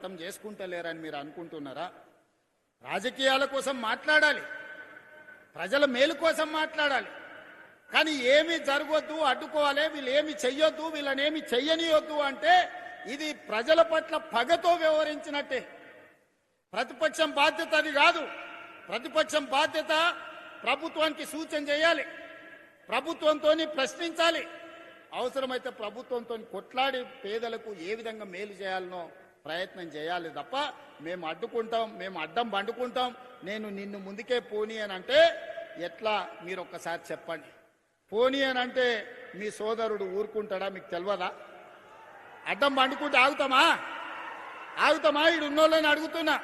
అర్థం చేసుకుంటలేరని మీరు అనుకుంటున్నారా? రాజకీయాల కోసం మాట్లాడాలి, ప్రజల మేలు కోసం మాట్లాడాలి, కానీ ఏమీ జరగొద్దు, అడ్డుకోవాలి, వీళ్ళు ఏమి చెయ్యొద్దు, వీళ్ళనేమి చెయ్యనియొద్దు అంటే ఇది ప్రజల పట్ల పగతో వ్యవహరించినట్టే. ప్రతిపక్షం బాధ్యత అది కాదు. ప్రతిపక్షం బాధ్యత ప్రభుత్వానికి సూచన చేయాలి, ప్రభుత్వంతో ప్రశ్నించాలి, అవసరమైతే ప్రభుత్వంతో కొట్లాడి పేదలకు ఏ విధంగా మేలు చేయాలనో ప్రయత్నం చేయాలి తప్ప మేము అడ్డుకుంటాం, మేము అడ్డం బండుకుంటాం, నేను నిన్ను ముందుకే పోనీ అని అంటే ఎట్లా? మీరు ఒక్కసారి చెప్పండి. పోనీ అని అంటే మీ సోదరుడు ఊరుకుంటాడా? మీకు తెలియదా? అడ్డం బండుకుంటే ఆగుతామా? ఈడు ఉన్నోళ్ళని అడుగుతున్నా,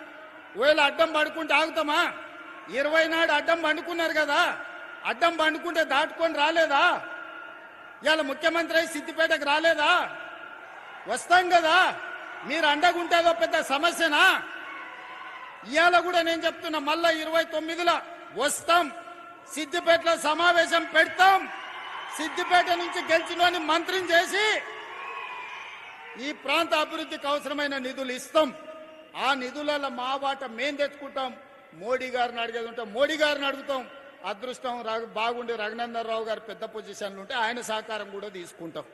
ఒకవేళ అడ్డం పడుకుంటే ఆగుతామా? 20 నాడు అడ్డం బండుకున్నారు కదా, అడ్డం బండుకుంటే దాటుకొని రాలేదా? ఇవాళ ముఖ్యమంత్రి సిద్దిపేటకు రాలేదా? వస్తాం కదా. మీరు అండగుంటేదో పెద్ద సమస్యనా? ఇవాళ కూడా నేను చెప్తున్నా, మళ్ళా 29లో వస్తాం, సిద్దిపేటలో సమావేశం పెడతాం, సిద్దిపేట నుంచి గెలిచినోని మంత్రిని చేసి ఈ ప్రాంత అభివృద్ధికి అవసరమైన నిధులు ఇస్తాం. ఆ నిధులలో మా వాట మేం తెచ్చుకుంటాం. మోడీ గారిని అడిగేది ఉంటే మోడీ గారిని అడుగుతాం. అదృష్టం బాగుండి రఘునందన్ రావు గారు పెద్ద పొజిషన్లు ఉంటే ఆయన సహకారం కూడా తీసుకుంటాం.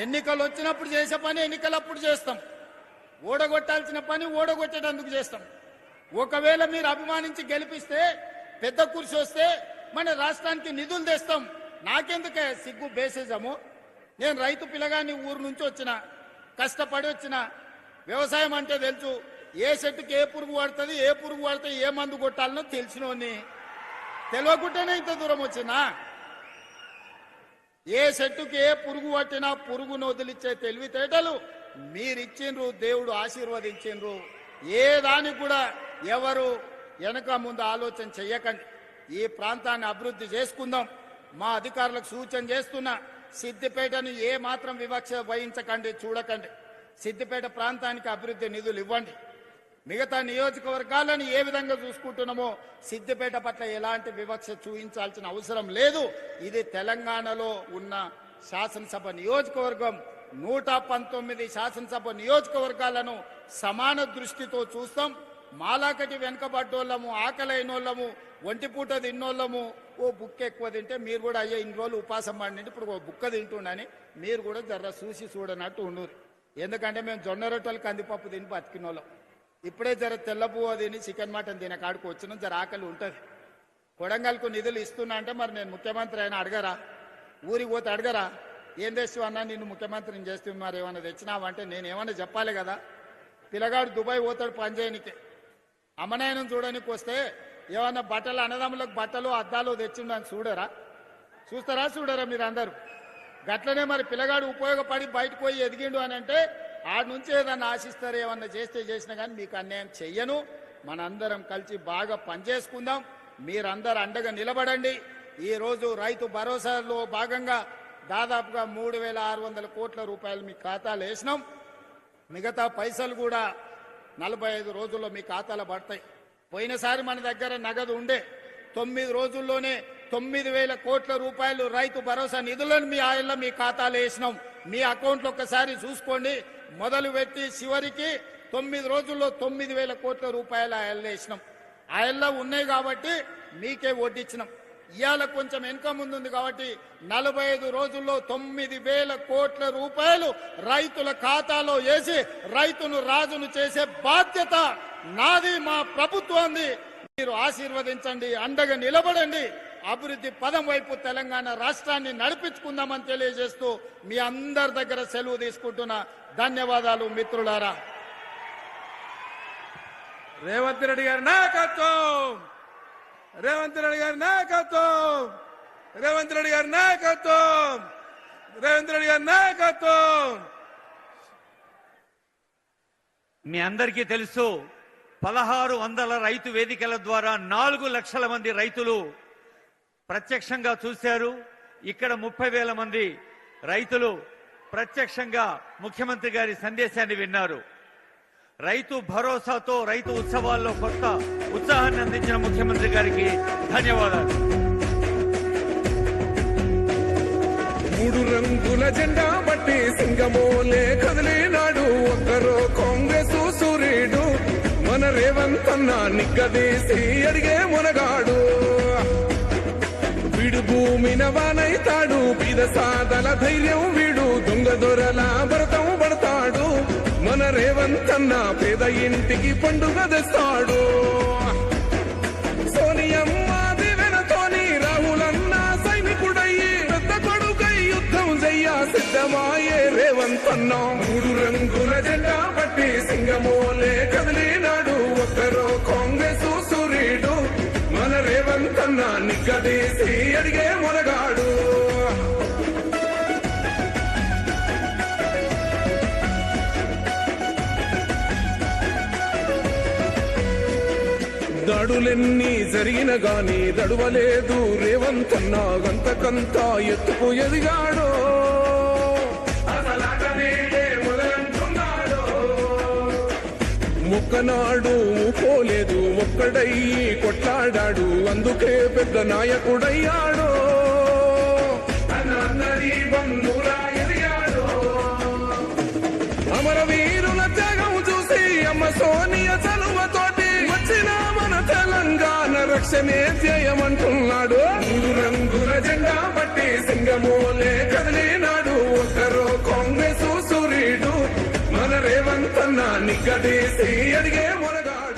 ఎన్నికలు వచ్చినప్పుడు చేసే పని ఎన్నికలప్పుడు చేస్తాం, ఓడగొట్టాల్సిన పని ఓడగొట్టేటందుకు చేస్తాం. ఒకవేళ మీరు అభిమానించి గెలిపిస్తే, పెద్ద కుర్చీ వస్తే మన రాష్ట్రానికి నిధులు తెస్తాం. నాకెందుకే సిగ్గు బేసిజము? నేను రైతు పిల్లగాని ఊరు నుంచి వచ్చిన, కష్టపడి వచ్చిన, వ్యవసాయం అంటే తెలుసు, ఏ చెట్టుకి ఏ పురుగు పడుతుంది, ఏ పురుగు పడితే ఏ మందు కొట్టాలనో తెలిసినోని, తెలియకుండానే ఇంత దూరం వచ్చినా. ఏ చెట్టుకి ఏ పురుగు పట్టినా పురుగును వదిలిచ్చే తెలివితేటలు మీరిచ్చిండ్రు, దేవుడు ఆశీర్వదించిండ్రు. ఏ దానికి కూడా ఎవరు వెనక ముందు ఆలోచన చెయ్యకండి. ఈ ప్రాంతాన్ని అభివృద్ధి చేసుకుందాం. మా అధికారులకు సూచన చేస్తున్నా, సిద్దిపేటను ఏ మాత్రం వివక్ష వహించకండి, చూడకండి. సిద్దిపేట ప్రాంతానికి అభివృద్ధి నిధులు ఇవ్వండి. మిగతా నియోజకవర్గాలను ఏ విధంగా చూసుకుంటున్నామో సిద్దిపేట పట్ల ఎలాంటి వివక్ష చూపించాల్సిన అవసరం లేదు. ఇది తెలంగాణలో ఉన్న శాసనసభ నియోజకవర్గం. 119 శాసనసభ నియోజకవర్గాలను సమాన దృష్టితో చూస్తాం. మాలాకటి వెనకబడ్డోళ్ళము, ఆకలైనోళ్ళము, ఒంటిపూట తిన్నోళ్ళము, ఓ బుక్క ఎక్కువ తింటే మీరు కూడా అయ్యే ఇన్ని రోజులు ఉపాసం పడినంటే ఇప్పుడు ఓ బుక్క తింటుండని మీరు కూడా జర్ర చూసి చూడనట్టు ఉండరు. ఎందుకంటే మేము జొన్న రొట్టెలు కందిపప్పు తిని బతికినోళ్ళం. ఇప్పుడే జర తెల్లపువ్వు తిని చికెన్ మటన్ తినే కాడికి వచ్చిన జర ఆకలి ఉంటుంది. కొడంగల్కు నిధులు ఇస్తున్నా అంటే మరి నేను ముఖ్యమంత్రి అయినా అడగరా? ఊరికి పోతే అడగరా? ఏం తెస్తావు అన్నా, నిన్ను ముఖ్యమంత్రిని చేస్తే మరి ఏమన్నా తెచ్చినావంటే నేను ఏమన్నా చెప్పాలి కదా. పిల్లగాడు దుబాయ్ పోతాడు పని చేయనికే, అమ్మనాయనం చూడడానికి వస్తే ఏమన్నా బట్టలు, అన్నదమ్ములకు బట్టలు అద్దాలు తెచ్చిండని చూడరా? చూడరా మీరు అందరూ? గట్లనే మరి పిల్లగాడు ఉపయోగపడి బయటకు పోయి ఎదిగిండు అని అంటే ఆడ నుంచి ఏదన్నా ఆశిస్తారు. ఏమన్నా చేసినా కానీ మీకు అన్యాయం చెయ్యను. మనందరం కలిసి బాగా పనిచేసుకుందాం. మీరందరూ అండగా నిలబడండి. ఈరోజు రైతు భరోసాలో భాగంగా దాదాపుగా 3,600 కోట్ల రూపాయలు మీ ఖాతాలో వేసినాం. మిగతా పైసలు కూడా 45 రోజుల్లో మీ ఖాతాలో పడతాయి. పోయినసారి మన దగ్గర నగదు ఉండే 9 రోజుల్లోనే 9,000 కోట్ల రూపాయలు రైతు భరోసా నిధులను మీ ఆయల్లో మీ ఖాతాలో వేసినాం. మీ అకౌంట్లో ఒక్కసారి చూసుకోండి. మొదలు పెట్టి చివరికి 9 రోజుల్లో 9,000 కోట్ల రూపాయలు ఆయల్లో వేసినాం. ఆయల్లో ఉన్నాయి కాబట్టి మీకే వడ్డిచ్చినాం. ఇవాళ కొంచెం వెనుక ముందుంది కాబట్టి 45 రోజుల్లో 9,000 కోట్ల రూపాయలు రైతుల ఖాతాలో వేసి రైతును రాజును చేసే బాధ్యత నాది, మా ప్రభుత్వాన్ని. మీరు ఆశీర్వదించండి, అండగా నిలబడండి. అభివృద్ధి పదం వైపు తెలంగాణ రాష్ట్రాన్ని నడిపించుకుందామని తెలియజేస్తూ మీ అందరి దగ్గర సెలవు తీసుకుంటున్నా. ధన్యవాదాలు మిత్రులారా. రేవంత్ రెడ్డి గారి నాయకత్వం, రేవంత్ రెడ్డి గారి నాయకత్వం, రేవంత్ రెడ్డి గారి నాయకత్వం, రేవంత్ రెడ్డి గారి నాయకత్వం. మీ అందరికీ తెలుసు, 1600 రైతు వేదికల ద్వారా 4 లక్షల మంది రైతులు ప్రత్యక్షంగా చూశారు. ఇక్కడ 30,000 మంది రైతులు ప్రత్యక్షంగా ముఖ్యమంత్రి గారి సందేశాన్ని విన్నారు. రైతు భరోసాతో రైతు ఉత్సవాల్లో కొత్త ఉత్సాహాన్ని అందించిన ముఖ్యమంత్రి గారికి ధన్యవాదాలు. 3 రంగుల జెండా బట్టి సింగమోలే కదిలినాడు ఒక్కరో కాంగ్రెస్ రేవంత్ అన్న నిగ్గదీసి అడిగే మునగాడు వీడు భూమిన వానైతాడు బీద సాదల ధైర్యం వీడు దొంగ దొరల భరతం పడతాడు మన రేవంత్ అన్న పేద ఇంటికి పండుగ తెస్తాడు సోనియమ్మ దివెనతోని రాహులన్న సైనికుడయ్యి పెద్ద కొడుకై యుద్ధం చెయ్య సిద్ధమాయే రేవంత్ అన్న 3 రంగుల జెండా పట్టి సింగమోలే కదిలినాడు ఒక్కరో కాంగ్రెస్ సూర్యుడు మన రేవంత్ అన్న నిగ్గదీసి అడిగే మొనగాడు దాడులెన్ని జరిగిన గాని దడువలేదు రేవంత్ అన్న గంతకంతా ఎత్తుకు ఎదిగాడు మొక్కనాడు పోలేదు ఒక్కడయ్యి కొట్లాడాడు అందుకే పెద్ద నాయకుడయ్యాడు అమరవీరుల త్యాగం చూసి అమ్మ సోనియ చలువతోటి వచ్చిన మన తెలంగాణ రక్షణే ధ్యేయమంటున్నాడు 3 రంగుల జెండా పట్టి సింగమోలే కదిలినాడు ఒక్కరో కాంగ్రెస్ సూర్యుడు మన రేవంత్ అన్న నిగ్గదీసి అడిగే మునగాడు